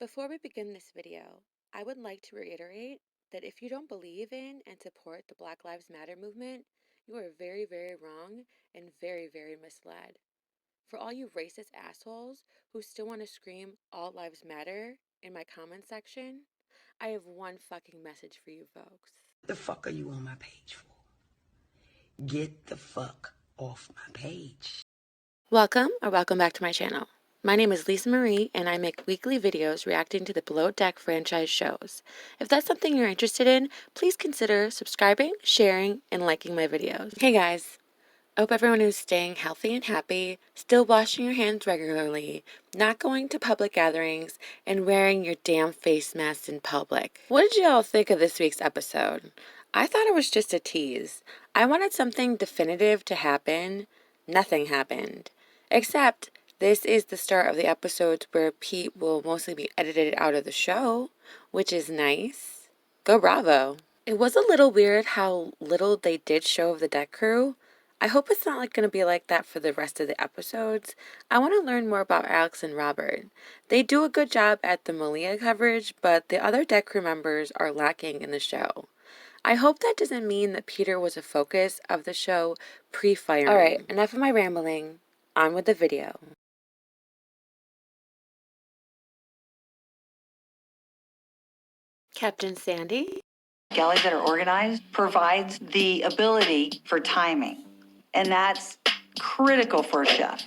Before we begin this video, I would like to reiterate that if you don't believe in and support the Black Lives Matter movement, you are very, very wrong and very, very misled. For all you racist assholes who still want to scream all lives matter in my comment section, I have one fucking message for you folks. The fuck are you on my page for? Get the fuck off my page. Welcome back to my channel. My name is Lisa Marie, and I make weekly videos reacting to the Below Deck franchise shows. If that's something you're interested in, please consider subscribing, sharing, and liking my videos. Hey guys, I hope everyone is staying healthy and happy, still washing your hands regularly, not going to public gatherings, and wearing your damn face masks in public. What did y'all think of this week's episode? I thought it was just a tease. I wanted something definitive to happen. Nothing happened. Except this is the start of the episodes where Pete will mostly be edited out of the show, which is nice. Go Bravo. It was a little weird how little they did show of the deck crew. I hope it's not going to be like that for the rest of the episodes. I want to learn more about Alex and Robert. They do a good job at the Malia coverage, but the other deck crew members are lacking in the show. I hope that doesn't mean that Peter was a focus of the show pre-firing. Alright, enough of my rambling. On with the video. Captain Sandy? Galleys that are organized provides the ability for timing, and that's critical for a chef.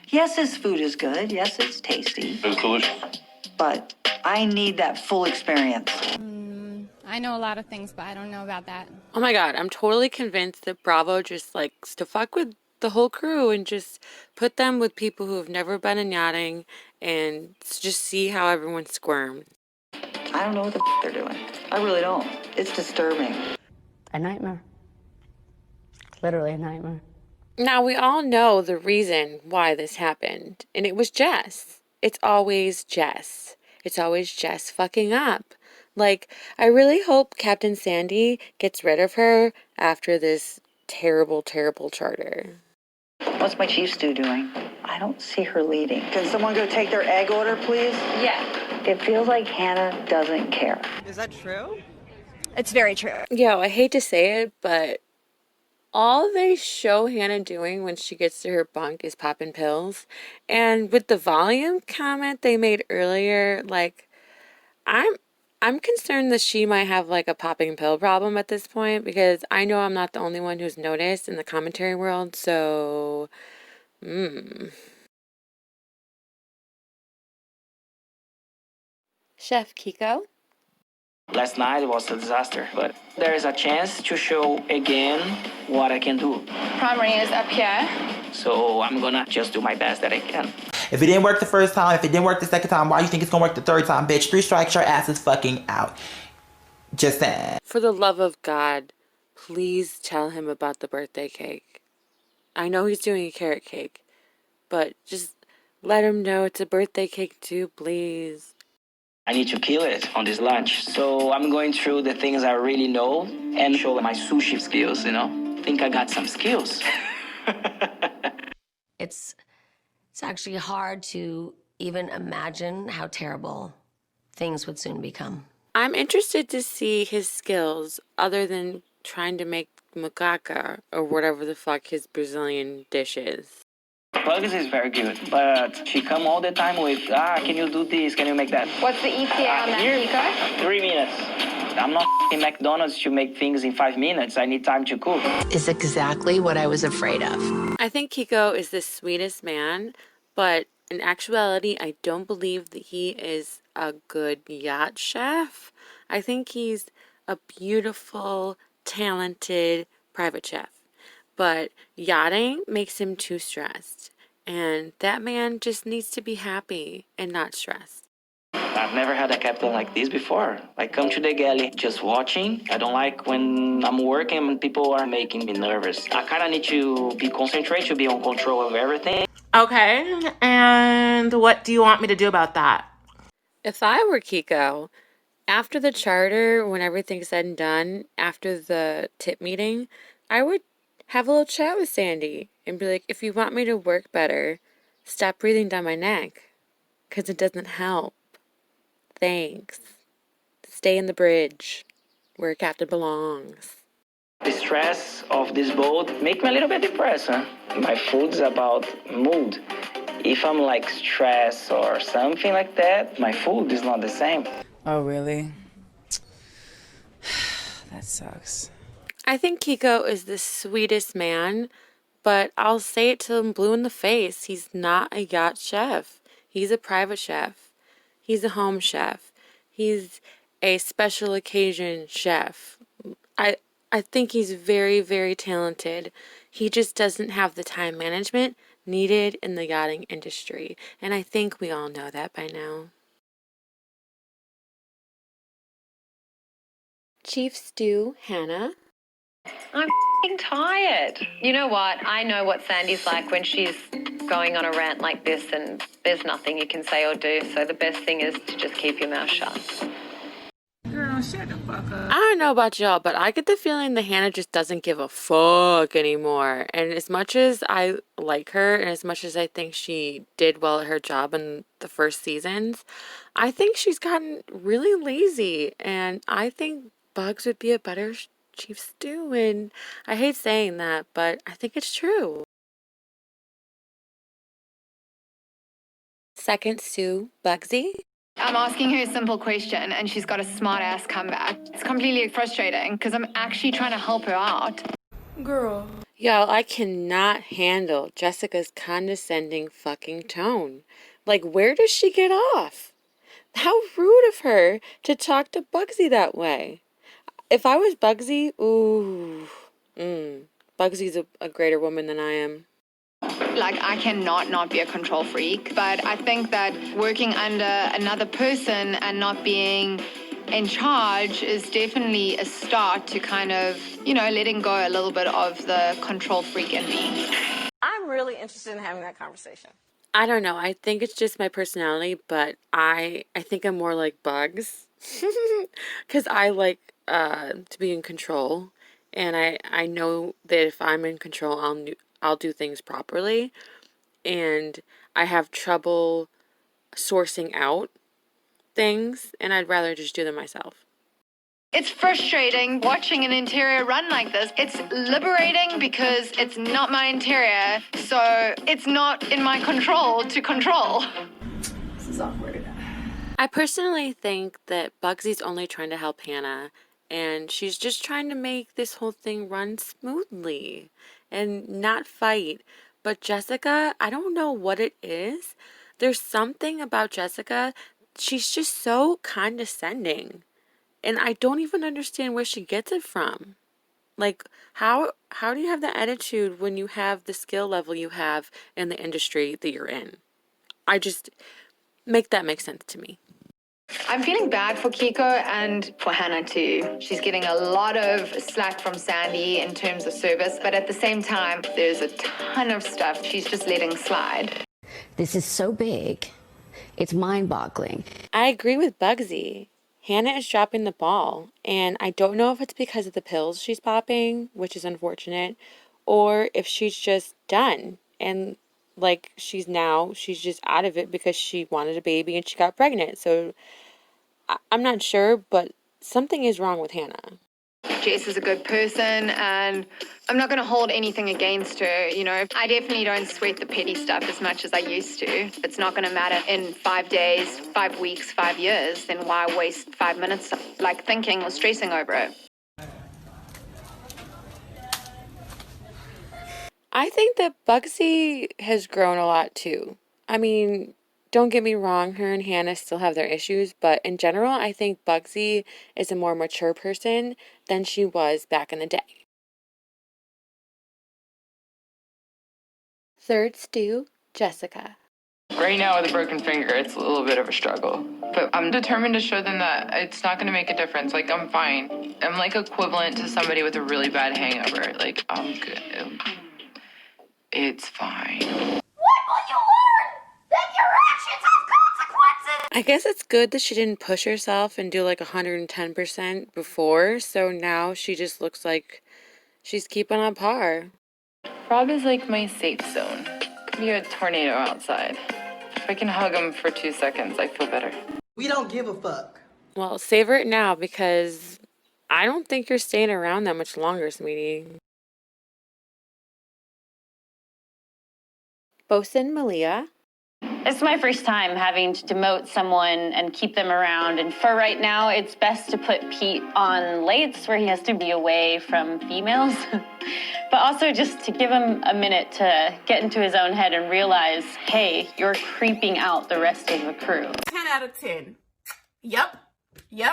Yes, his food is good. Yes, it's tasty. It's delicious. But I need that full experience. I know a lot of things, but I don't know about that. Oh my god, I'm totally convinced that Bravo just likes to fuck with the whole crew and just put them with people who have never been in yachting and just see how everyone squirms. I don't know what the they're doing. I really don't. It's disturbing. A nightmare. Literally a nightmare. Now, we all know the reason why this happened, and it was Jess. It's always Jess. It's always Jess fucking up. Like, I really hope Captain Sandy gets rid of her after this terrible, terrible charter. What's my chief stew doing? I don't see her leading. Can someone go take their egg order, please? Yeah. It feels like Hannah doesn't care. Is that true? It's very true. Yo, I hate to say it, but all they show Hannah doing when she gets to her bunk is popping pills. And with the volume comment they made earlier, like, I'm concerned that she might have like a popping pill problem at this point, because I know I'm not the only one who's noticed in the commentary world, so Chef Kiko? Last night was a disaster, but there is a chance to show again what I can do. Primary is up here. So I'm gonna just do my best that I can. If it didn't work the first time, if it didn't work the second time, why do you think it's gonna work the third time, bitch? 3 strikes, your ass is fucking out. Just saying. For the love of God, please tell him about the birthday cake. I know he's doing a carrot cake, but just let him know it's a birthday cake too, please. I need to kill it on this lunch. So I'm going through the things I really know and show my sushi skills, you know? Think I got some skills. It's actually hard to even imagine how terrible things would soon become. I'm interested to see his skills other than trying to make macaca or whatever the fuck his Brazilian dish is. Bugsy is very good, but she come all the time with, can you do this? Can you make that? What's the ETA on that, Kiko? 3 minutes. I'm not in McDonald's to make things in 5 minutes. I need time to cook. It's exactly what I was afraid of. I think Kiko is the sweetest man, but in actuality, I don't believe that he is a good yacht chef. I think he's a beautiful, talented private chef. But yachting makes him too stressed. And that man just needs to be happy and not stressed. I've never had a captain like this before. I come to the galley just watching. I don't like when I'm working and people are making me nervous. I kind of need to be concentrated, to be on control of everything. Okay, and what do you want me to do about that? If I were Kiko, after the charter, when everything's said and done, after the tip meeting, I would have a little chat with Sandy and be like, if you want me to work better, stop breathing down my neck, because it doesn't help. thanks. Stay in the bridge where Captain belongs. The stress of this boat make me a little bit depressed, huh? My food's about mood. If I'm like stressed or something like that, my food is not the same. Oh, really? That sucks. I think Kiko is the sweetest man, but I'll say it to him blue in the face. He's not a yacht chef. He's a private chef. He's a home chef. He's a special occasion chef. I think he's very, very talented. He just doesn't have the time management needed in the yachting industry. And I think we all know that by now. Chief Stew, Hannah. I'm f***ing tired. You know what? I know what Sandy's like when she's going on a rant like this and there's nothing you can say or do. So the best thing is to just keep your mouth shut. Girl, shut the fuck up. I don't know about y'all, but I get the feeling that Hannah just doesn't give a fuck anymore. And as much as I like her and as much as I think she did well at her job in the first seasons, I think she's gotten really lazy. And I think Bugs would be a better Chief Stew. And I hate saying that, but I think it's true. Second Stew, Bugsy. I'm asking her a simple question and she's got a smart ass comeback. It's completely frustrating because I'm actually trying to help her out. Girl. Y'all, I cannot handle Jessica's condescending fucking tone. Like, where does she get off? How rude of her to talk to Bugsy that way. If I was Bugsy, Bugsy's a greater woman than I am. Like, I cannot not be a control freak, but I think that working under another person and not being in charge is definitely a start to kind of, letting go a little bit of the control freak in me. I'm really interested in having that conversation. I don't know. I think it's just my personality, but I think I'm more like Bugs. Because I like to be in control. And I know that if I'm in control, I'll do things properly. And I have trouble sourcing out things. And I'd rather just do them myself. It's frustrating watching an interior run like this. It's liberating because it's not my interior, so it's not in my control to control. This is awkward. I personally think that Bugsy's only trying to help Hannah, and she's just trying to make this whole thing run smoothly and not fight. But Jessica, I don't know what it is. There's something about Jessica. She's just so condescending. And I don't even understand where she gets it from. Like, how do you have that attitude when you have the skill level you have in the industry that you're in? I just make that make sense to me. I'm feeling bad for Kiko and for Hannah too. She's getting a lot of slack from Sandy in terms of service, but at the same time, there's a ton of stuff she's just letting slide. This is so big. It's mind-boggling. I agree with Bugsy. Hannah is dropping the ball, and I don't know if it's because of the pills she's popping, which is unfortunate, or if she's just done. And like she's just out of it because she wanted a baby and she got pregnant. So I'm not sure, but something is wrong with Hannah. Jess is a good person, and I'm not going to hold anything against her. I definitely don't sweat the petty stuff as much as I used to. If it's not going to matter in 5 days, 5 weeks, 5 years, then why waste 5 minutes like thinking or stressing over it? I think that Bugsy has grown a lot too. I mean, don't get me wrong, her and Hannah still have their issues, but in general, I think Bugsy is a more mature person than she was back in the day. Third stew, Jessica. Right now with a broken finger, it's a little bit of a struggle. But I'm determined to show them that it's not going to make a difference. Like, I'm fine. I'm like equivalent to somebody with a really bad hangover. Like, I'm good. It's fine. What will you learn? That your actions have consequences! I guess it's good that she didn't push herself and do like 110% before, so now she just looks like she's keeping on par. Rob is like my safe zone. Could be a tornado outside. If I can hug him for 2 seconds, I feel better. We don't give a fuck. Well, savor it now because I don't think you're staying around that much longer, sweetie. Bosun Malia. It's my first time having to demote someone and keep them around. And for right now, it's best to put Pete on lates where he has to be away from females. But also just to give him a minute to get into his own head and realize, hey, you're creeping out the rest of the crew. 10 out of 10. Yup. You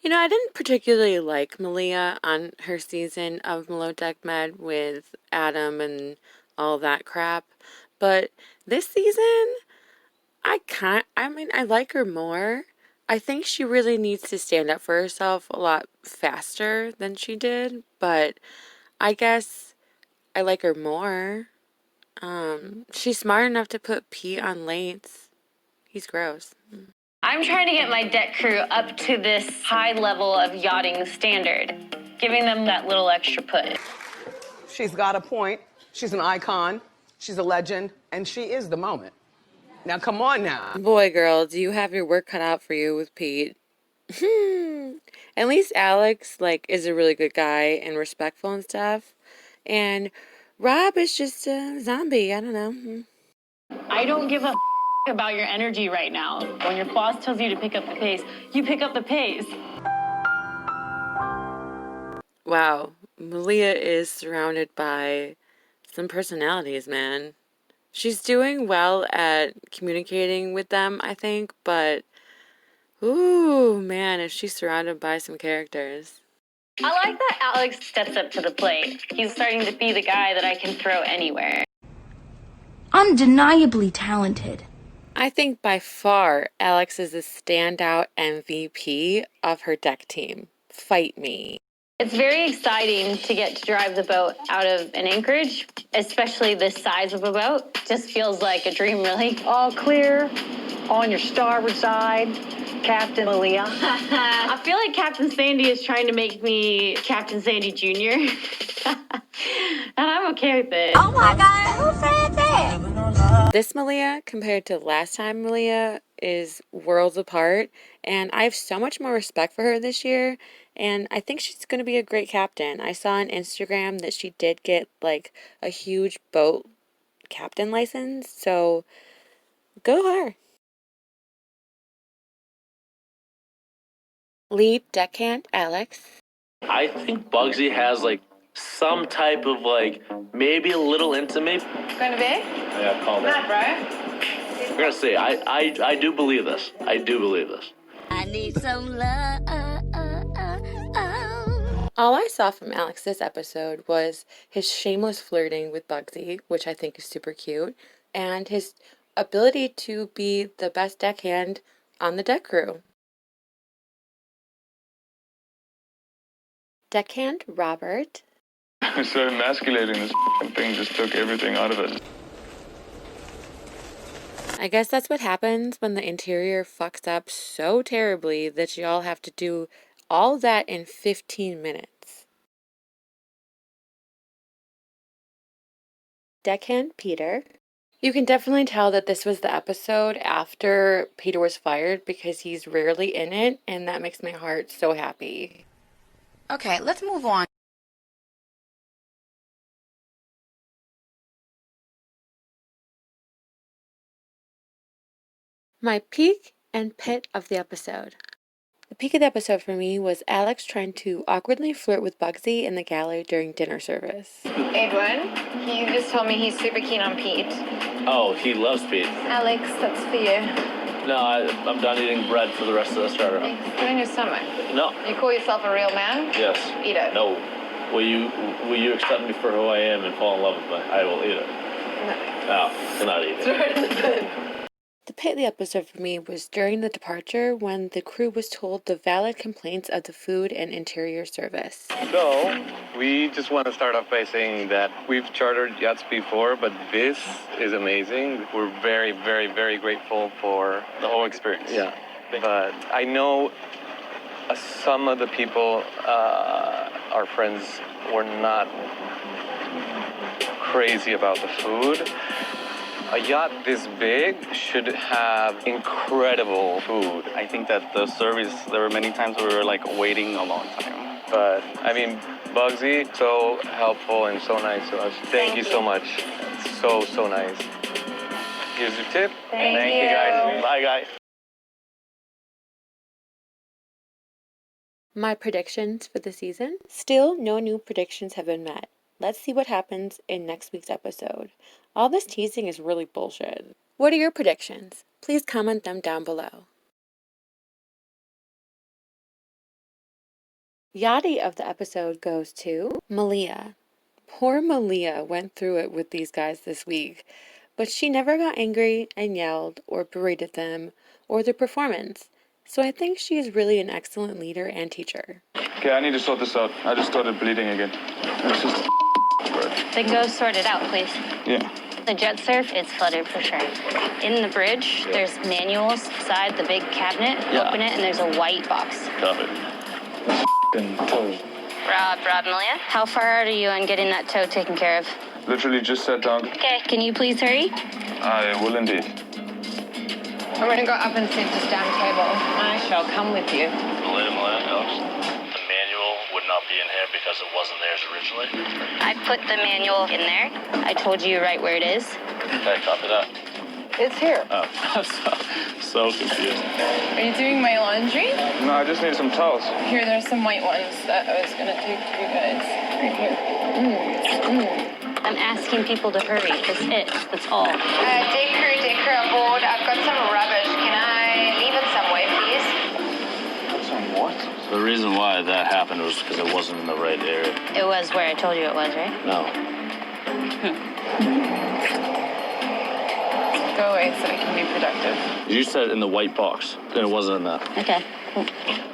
know, I didn't particularly like Malia on her season of Below Deck Med with Adam and all that crap. But this season, I like her more. I think she really needs to stand up for herself a lot faster than she did, but I guess I like her more. She's smart enough to put Pete on lates. He's gross. I'm trying to get my deck crew up to this high level of yachting standard, giving them that little extra push. She's got a point. She's an icon. She's a legend. And she is the moment. Now, come on now. Boy, girl, do you have your work cut out for you with Pete? At least Alex, is a really good guy and respectful and stuff. And Rob is just a zombie. I don't know. I don't give a about your energy right now. When your boss tells you to pick up the pace, you pick up the pace. Wow, Malia is surrounded by some personalities, man. She's doing well at communicating with them, I think, but ooh, man, is she surrounded by some characters. I like that Alex steps up to the plate. He's starting to be the guy that I can throw anywhere. Undeniably talented. I think by far Alex is the standout MVP of her deck team. Fight me. It's very exciting to get to drive the boat out of an anchorage, especially this size of a boat. Just feels like a dream, really. All clear on your starboard side, Captain Malia. I feel like Captain Sandy is trying to make me Captain Sandy Jr. And I'm okay with it. Oh my God, who said that? This Malia, compared to last time Malia, is worlds apart. And I have so much more respect for her this year. And I think she's going to be a great captain. I saw on Instagram that she did get, a huge boat captain license. So, go her. Lead deckhand Alex. I think Bugsy has some type of maybe a little intimate. Going to be? Yeah, call that. Bro. I'm gonna say I do believe this. I do believe this. I need some love. All I saw from Alex this episode was his shameless flirting with Bugsy, which I think is super cute, and his ability to be the best deckhand on the deck crew. Deckhand Robert. So emasculating, this thing just took everything out of it. I guess that's what happens when the interior fucks up so terribly that you all have to do all that in 15 minutes. Deckhand Peter. You can definitely tell that this was the episode after Peter was fired because he's rarely in it, and that makes my heart so happy. Okay, let's move on. My peak and pit of the episode. The peak of the episode for me was Alex trying to awkwardly flirt with Bugsy in the galley during dinner service. Edwin, he just told me he's super keen on Pete. Oh, he loves Pete. Alex, that's for you. No, I'm done eating bread for the rest of the starter. Thanks. Put it in your stomach. No. You call yourself a real man? Yes. Eat it. No. Will you accept me for who I am and fall in love with me? I will eat it. No, I'm not eating it. The pit of the episode for me was during the departure when the crew was told the valid complaints of the food and interior service. So, we just want to start off by saying that we've chartered yachts before, but this is amazing. We're very, very, very grateful for the whole experience. Yeah. But I know some of the people, our friends, were not crazy about the food. A yacht this big should have incredible food. I think that the service, there were many times where we were like waiting a long time. But I mean, Bugsy, so helpful and so nice to us. Thank you so much. It's so nice. Here's your tip. Thank you guys. Bye guys. My predictions for the season? Still, no new predictions have been met. Let's see what happens in next week's episode. All this teasing is really bullshit. What are your predictions? Please comment them down below. Yachty of the episode goes to Malia. Poor Malia went through it with these guys this week, but she never got angry and yelled or berated them or their performance. So I think she is really an excellent leader and teacher. Okay, I need to sort this out. I just started bleeding again. It's just Then go sort it out, please. Yeah. The jet surf is flooded for sure. In the bridge, there's manuals inside the big cabinet. Yeah. Open it, and there's a white box. Got it. Rob, Malia, how far are you on getting that tow taken care of? Literally just sat down. Okay, can you please hurry? I will indeed. I'm going to go up and sit this damn table. I shall come with you. Malia, Alex. The manual would not be in here because it wasn't theirs originally. I put the manual in there. I told you right where it is. Okay, copy that. It's here. Oh, I'm so confused. Are you doing my laundry? No, I just need some towels. Here, there's some white ones that I was gonna take for you guys. Right here. I'm asking people to hurry. That's it. That's all. Dicker aboard. I've got some rubbish. Can I leave it somewhere, please? Some what? The reason why that happened was because it wasn't in the right area. It was where I told you it was, right? No. Go away so we can be productive. You said in the white box, and it wasn't in that. Okay.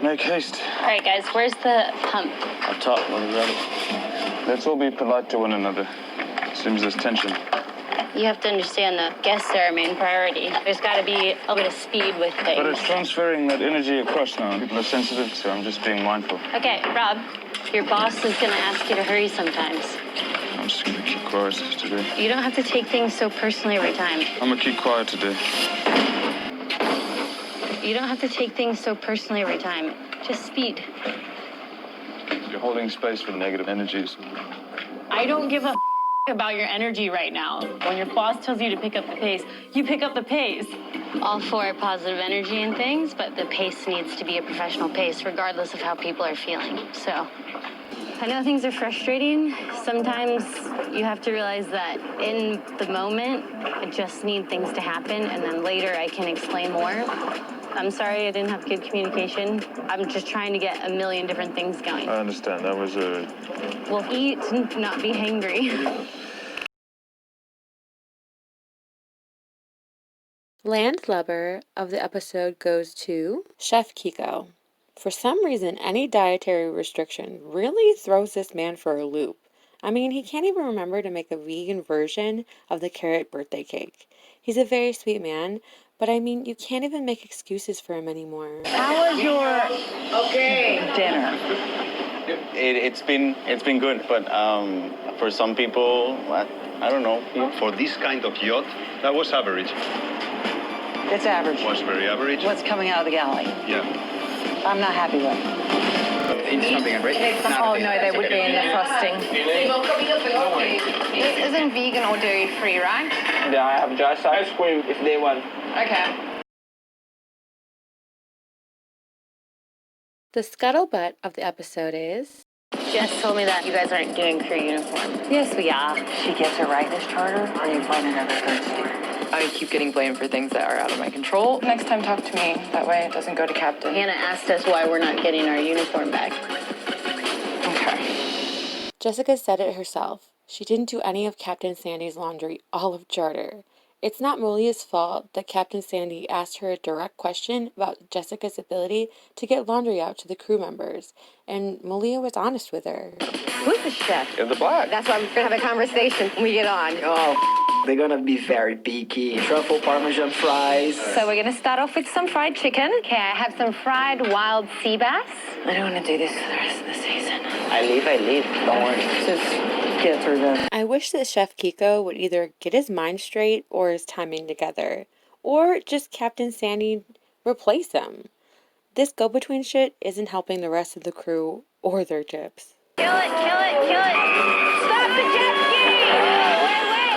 Make haste. All right, guys, where's the pump? Up top, let me grab it. Let's all be polite to one another. Seems there's tension. You have to understand that guests are our main priority. There's got to be a little bit of speed with things. But it's transferring that energy across now. People are sensitive, so I'm just being mindful. Okay, Rob, your boss is going to ask you to hurry sometimes. I'm just going to keep quiet today. You don't have to take things so personally every time. I'm going to keep quiet today. You don't have to take things so personally every time. Just speed. You're holding space for negative energies. I don't give a about your energy right now. When your boss tells you to pick up the pace, you pick up the pace. All for positive energy and things, but the pace needs to be a professional pace regardless of how people are feeling. So I know things are frustrating. Sometimes you have to realize that in the moment, I just need things to happen, and then later I can explain more. I'm sorry I didn't have good communication. I'm just trying to get a million different things going. I understand. That was a... We'll eat and not be hangry. Landlubber of the episode goes to Chef Kiko. For some reason, any dietary restriction really throws this man for a loop. I mean, he can't even remember to make a vegan version of the carrot birthday cake. He's a very sweet man, but I mean, you can't even make excuses for him anymore. How was your dinner? It's been good, but for some people, I don't know. For this kind of yacht, that was average. It's average. Was very average. What's coming out of the galley? Yeah. I'm not happy with it. Something great. Oh, no, they would be in the frosting. This isn't vegan or dairy free, right? Yeah, I have just ice cream if they want. Okay. The scuttlebutt of the episode is... Jess told me that you guys aren't doing crew uniform. Yes, we are. She gets it right this charter, or you find another Thursday? I keep getting blamed for things that are out of my control. Next time, talk to me. That way it doesn't go to Captain. Hannah asked us why we're not getting our uniform back. Okay. Jessica said it herself. She didn't do any of Captain Sandy's laundry all of charter. It's not Malia's fault that Captain Sandy asked her a direct question about Jessica's ability to get laundry out to the crew members, and Malia was honest with her. Who's the chef? In the black. That's why we're going to have a conversation when we get on. Oh, they're gonna be very picky. Truffle Parmesan fries. So we're going to start off with some fried chicken. Okay, I have some fried wild sea bass. I don't want to do this for the rest of the season. I leave. Don't worry. get through this. I wish that Chef Kiko would either get his mind straight or his timing together, or just Captain Sandy replace him. This go-between shit isn't helping the rest of the crew or their tips. Kill it, kill it, kill it! Stop the jet ski! Wait, wait!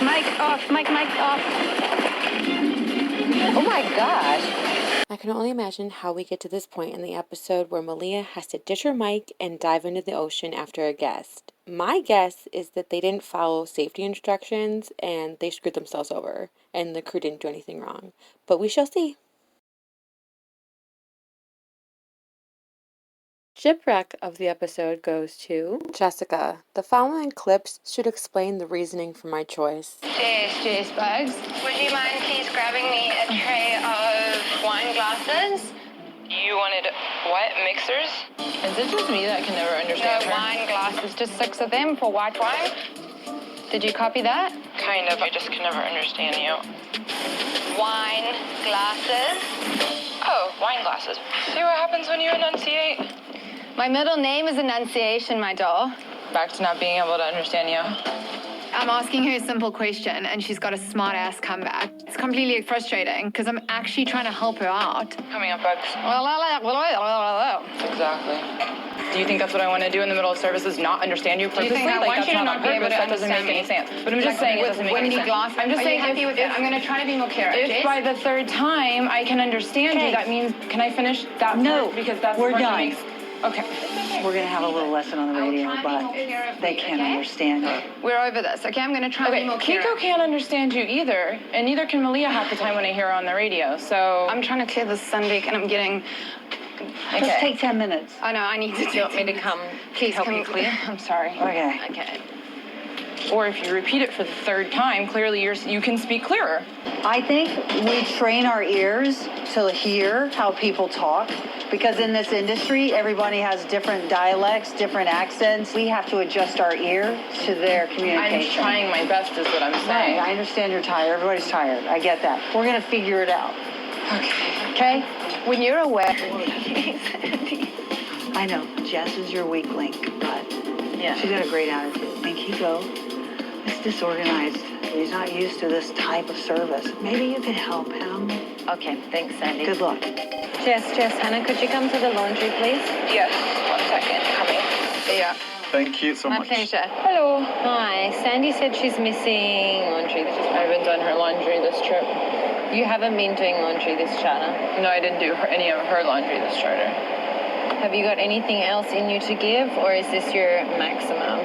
Mic off, mic off. Oh my gosh! I can only imagine how we get to this point in the episode where Malia has to ditch her mic and dive into the ocean after a guest. My guess is that they didn't follow safety instructions and they screwed themselves over, and the crew didn't do anything wrong. But we shall see. Shipwreck of the episode goes to Jessica. The following clips should explain the reasoning for my choice. Cheers, Bugs. Would you mind please grabbing me a tray of wine glasses? You wanted what? Mixers? Is it just me that can never understand No, her? wine glasses, just 6 of them for white wine. Did you copy that? Kind of. I just can never understand you. Wine glasses. Oh, wine glasses. See what happens when you enunciate? My middle name is Enunciation, my doll. Back to not being able to understand you. I'm asking her a simple question, and she's got a smart-ass comeback. It's completely frustrating, because I'm actually trying to help her out. Coming up, Bugs. Exactly. Do you think that's what I want to do in the middle of services? Not understand you purposely? Do you think I want you to not be able to that doesn't make understand any me? sense. But I'm just saying it doesn't make any sense. I'm just saying happy with it. I'm going to try to be more clear. If by the third time I can understand you, that means, can I finish that part? Because that's we're what done. makes... Okay. We're going to have a little lesson on the radio, but they can't understand her. We're over this, okay? I'm going to try to be more clear. Kiko can't understand you either, and neither can Malia half the time when I hear her on the radio, so... I'm trying to clear this Sunday, and I'm getting... Just take 10 minutes. Oh, no, I need to... Do you want me to come Please help come you clear? I'm sorry. Okay. Okay. Or if you repeat it for the third time, clearly you can speak clearer. I think we train our ears to hear how people talk, because in this industry, everybody has different dialects, different accents. We have to adjust our ear to their communication. I'm trying my best is what I'm saying. Right, I understand you're tired. Everybody's tired. I get that. We're going to figure it out. Okay. Okay? When you're aware... I know, Jess is your weak link, but she's got a great attitude. And Kiko is disorganized. He's not used to this type of service. Maybe you could help him. Okay, thanks, Sandy. Good luck. Jess, Hannah, could you come to the laundry, please? Yes, 1 second, coming. Yeah. Thank you so My much. pleasure. Hello. Hi, Sandy said she's missing laundry. I haven't done her laundry this trip. You haven't been doing laundry this charter? No, I didn't do any of her laundry this charter. Have you got anything else in you to give, or is this your maximum?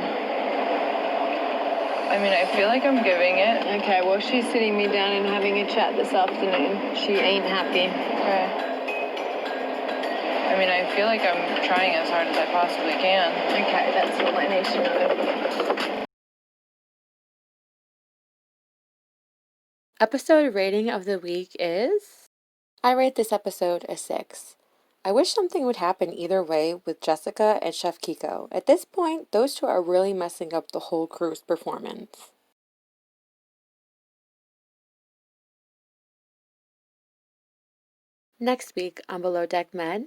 I mean, I feel like I'm giving it. Okay, well, she's sitting me down and having a chat this afternoon. She ain't happy. Okay. I mean, I feel like I'm trying as hard as I possibly can. Okay, that's all I need to know. Episode rating of the week is... I rate this episode a 6. I wish something would happen either way with Jessica and Chef Kiko. At this point, those two are really messing up the whole crew's performance. Next week on Below Deck Med.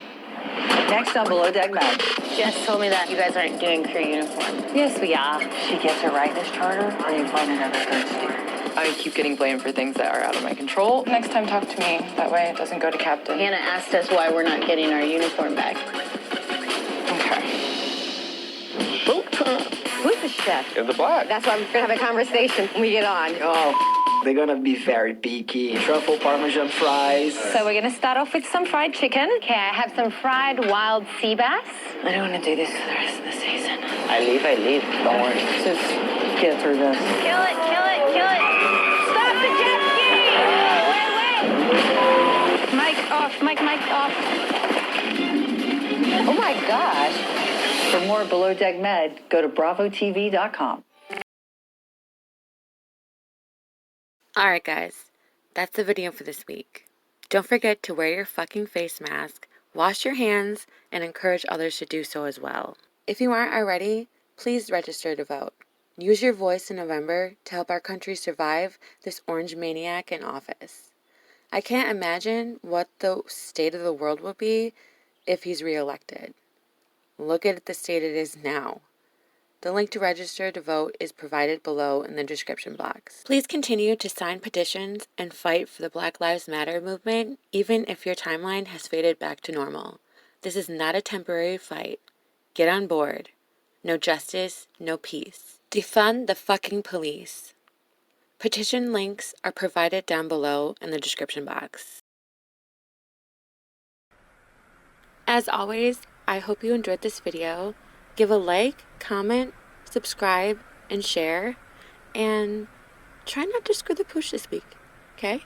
Next on Below Deck Med. Jess told me that you guys aren't doing crew uniform. Yes, we are. She gets it right this charter, or you find another third steer. I keep getting blamed for things that are out of my control. Next time, talk to me. That way it doesn't go to Captain. Hannah asked us why we're not getting our uniform back. Okay. Who's the chef? In the black. That's why we're going to have a conversation when we get on. Oh, they're gonna be very picky. Truffle Parmesan fries. So we're gonna start off with some fried chicken. Okay, I have some fried wild sea bass. I don't want to do this for the rest of the season. I leave. Don't worry. Just get through this. Kill it, kill it, kill it! Stop the jet ski! Wait, wait! Mic off, mic off. Oh my gosh. For more Below Deck Med, go to bravotv.com. Alright guys, that's the video for this week. Don't forget to wear your fucking face mask, wash your hands, and encourage others to do so as well. If you aren't already, please register to vote. Use your voice in November to help our country survive this orange maniac in office. I can't imagine what the state of the world will be if he's reelected. look at the state it is now. The link to register to vote is provided below in the description box. Please continue to sign petitions and fight for the Black Lives Matter movement, even if your timeline has faded back to normal. This is not a temporary fight. Get on board. No justice, no peace. Defund the fucking police. Petition links are provided down below in the description box. As always, I hope you enjoyed this video. Give a like, comment, subscribe, and share. And try not to screw the pooch this week, okay?